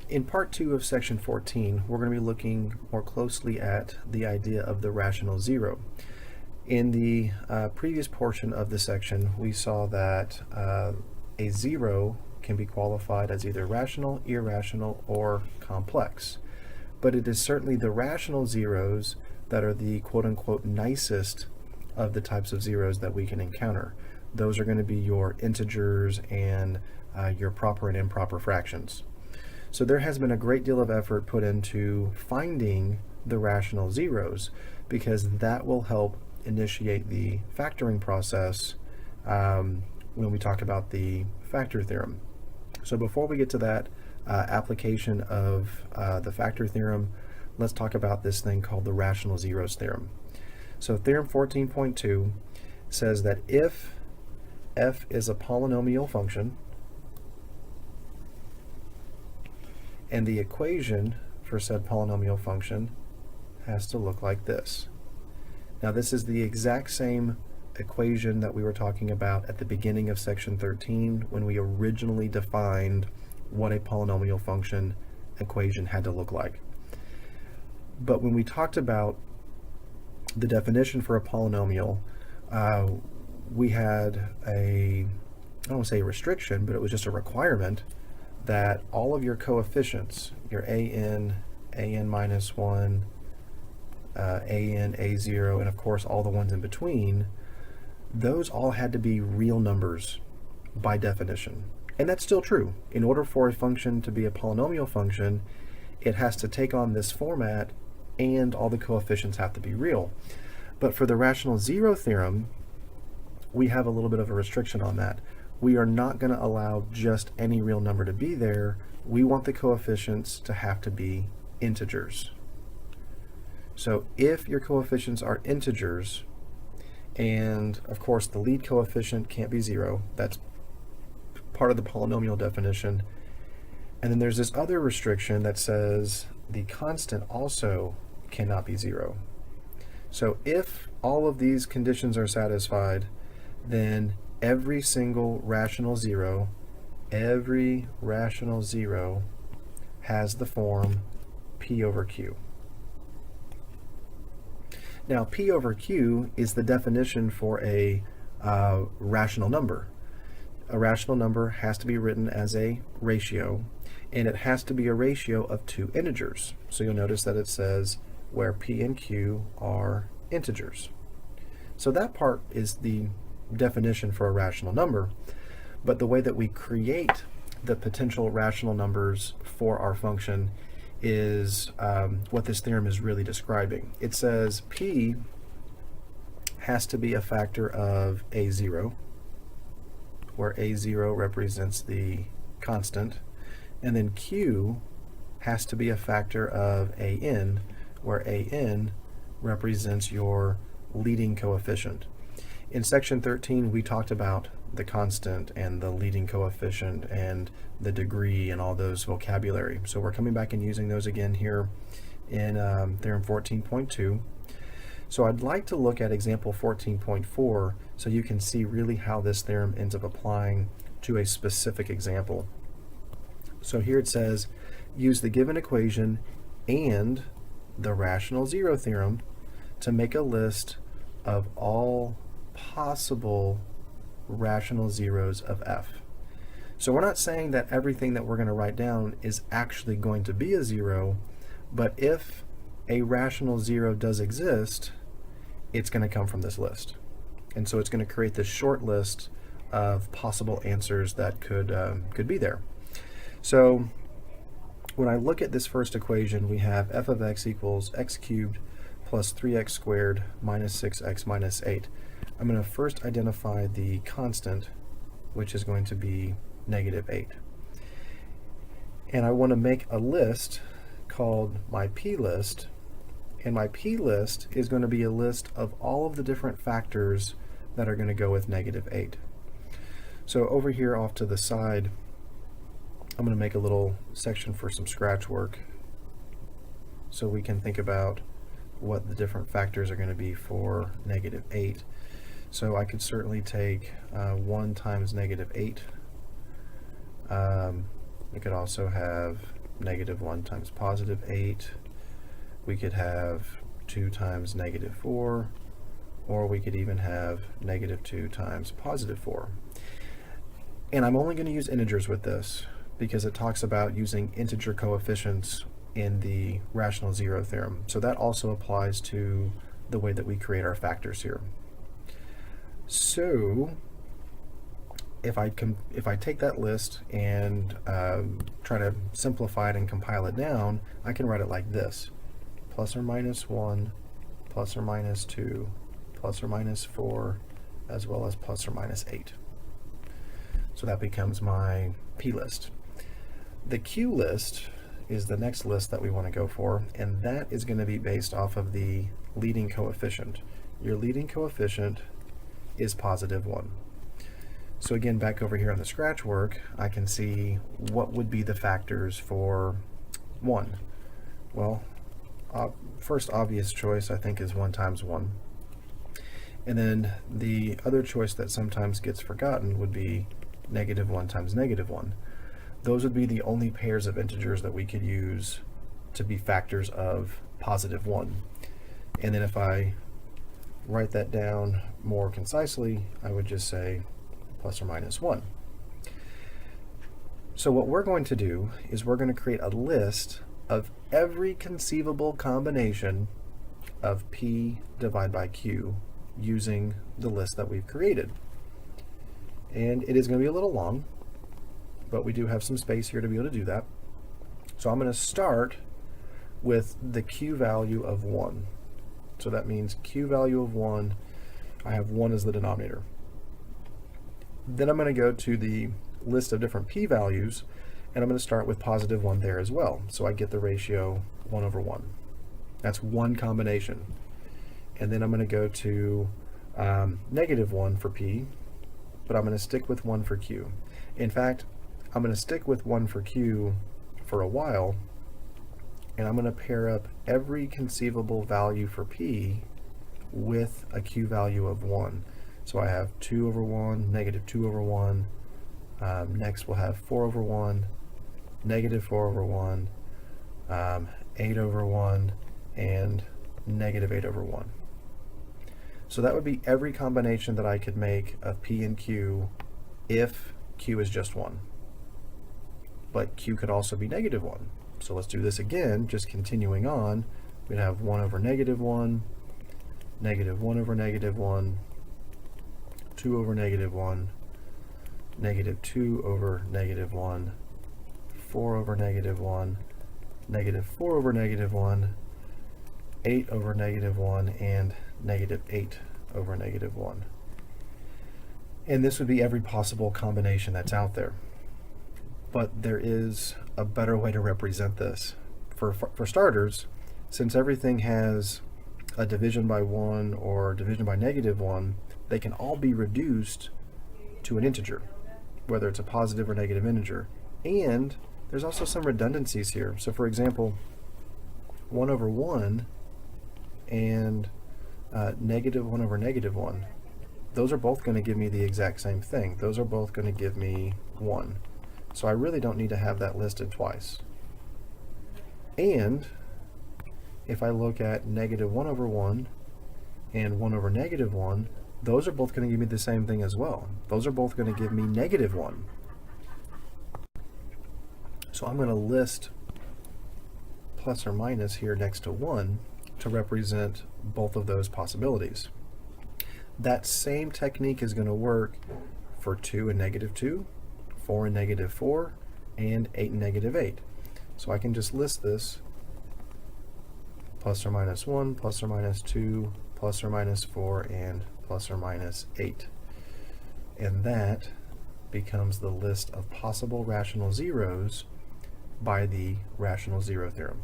In part 2 of section 14, we're going to be looking more closely at the idea of the rational zero. In the previous portion of the section, we saw that a zero can be qualified as either rational, irrational, or complex. But it is certainly the rational zeros that are the quote-unquote nicest of the types of zeros that we can encounter. Those are going to be your integers and your proper and improper fractions. So there has been a great deal of effort put into finding the rational zeros, because that will help initiate the factoring process when we talk about the factor theorem. So before we get to that application of the factor theorem, let's talk about this thing called the rational zeros theorem. So theorem 14.2 says that if f is a polynomial function and the equation for said polynomial function has to look like this. Now this is the exact same equation that we were talking about at the beginning of section 13 when we originally defined what a polynomial function equation had to look like. But when we talked about the definition for a polynomial, we had I don't want to say a restriction, but it was just a requirement that all of your coefficients, your an minus 1, an, a0, and of course all the ones in between, those all had to be real numbers by definition. And that's still true. In order for a function to be a polynomial function, it has to take on this format and all the coefficients have to be real. But for the rational zero theorem, we have a little bit of a restriction on that. We are not going to allow just any real number to be there. We want the coefficients to have to be integers. So if your coefficients are integers, and of course the lead coefficient can't be 0, that's part of the polynomial definition. And then there's this other restriction that says the constant also cannot be 0. So if all of these conditions are satisfied, then every single rational zero has the form P over Q. Now P over Q is the definition for a rational number. A rational number has to be written as a ratio, and it has to be a ratio of two integers. So you'll notice that it says where P and Q are integers. So that part is the definition for a rational number, but the way that we create the potential rational numbers for our function is what this theorem is really describing. It says P has to be a factor of a0, where a0 represents the constant, and then Q has to be a factor of an, where an represents your leading coefficient. In section 13, we talked about the constant and the leading coefficient and the degree and all those vocabulary. So we're coming back and using those again here in theorem 14.2. So I'd like to look at example 14.4 so you can see really how this theorem ends up applying to a specific example. So here it says, use the given equation and the rational zero theorem to make a list of all possible rational zeros of f. So we're not saying that everything that we're going to write down is actually going to be a zero, but if a rational zero does exist, it's going to come from this list. And so it's going to create this short list of possible answers that could be there. So when I look at this first equation, we have f of x equals x cubed plus 3x squared minus 6x minus 8. I'm going to first identify the constant, which is going to be negative 8. And I want to make a list called my p-list, and my p-list is going to be a list of all of the different factors that are going to go with negative 8. So over here off to the side, I'm going to make a little section for some scratch work so we can think about what the different factors are going to be for negative 8. So I could certainly take 1 times negative 8. We could also have -1 times +8. We could have 2 times -4, or we could even have -2 times +4. And I'm only going to use integers with this because it talks about using integer coefficients in the rational zero theorem. So that also applies to the way that we create our factors here. So if I take that list and try to simplify it and compile it down, I can write it like this: ±1, ±2, ±4, as well as ±8. So that becomes my P list. The Q list is the next list that we want to go for, and that is going to be based off of the leading coefficient. Your leading coefficient is +1. So again, back over here on the scratch work, I can see what would be the factors for 1. Well, first obvious choice I think is 1 times 1. And then the other choice that sometimes gets forgotten would be -1 times -1. Those would be the only pairs of integers that we could use to be factors of +1. And then if I write that down more concisely, I would just say ±1. So what we're going to do is we're going to create a list of every conceivable combination of P divided by Q using the list that we've created. And it is going to be a little long, but we do have some space here to be able to do that. So I'm going to start with the Q value of 1. So that means Q value of 1, I have 1 as the denominator. Then I'm going to go to the list of different P values, and I'm going to start with +1 there as well. So I get the ratio 1/1. That's one combination. And then I'm going to go to -1 for P, but I'm going to stick with 1 for Q. In fact, I'm going to stick with 1 for Q for a while, and I'm going to pair up every conceivable value for P with a Q value of 1. So I have 2/1, -2/1. Next we'll have 4/1, -4/1, 8/1, and -8/1. So that would be every combination that I could make of P and Q if Q is just 1. But Q could also be -1. So let's do this again, just continuing on. We'd have 1/-1, -1/-1, 2/-1, -2/-1, 4/-1, -4/-1, 8/-1, and -8/-1. And this would be every possible combination that's out there. But there is a better way to represent this. For starters, since everything has a division by 1 or division by -1, they can all be reduced to an integer, whether it's a positive or negative integer. And there's also some redundancies here. So for example, 1/1 and -1/-1, those are both going to give me the exact same thing. Those are both going to give me 1. So I really don't need to have that listed twice. And if I look at -1/1 and 1/-1, those are both going to give me the same thing as well. Those are both going to give me -1. So I'm going to list plus or minus here next to 1 to represent both of those possibilities. That same technique is going to work for 2 and -2, 4 and -4, and 8 and -8. So I can just list this ±1, ±2, ±4, and ±8. And that becomes the list of possible rational zeros by the rational zero theorem.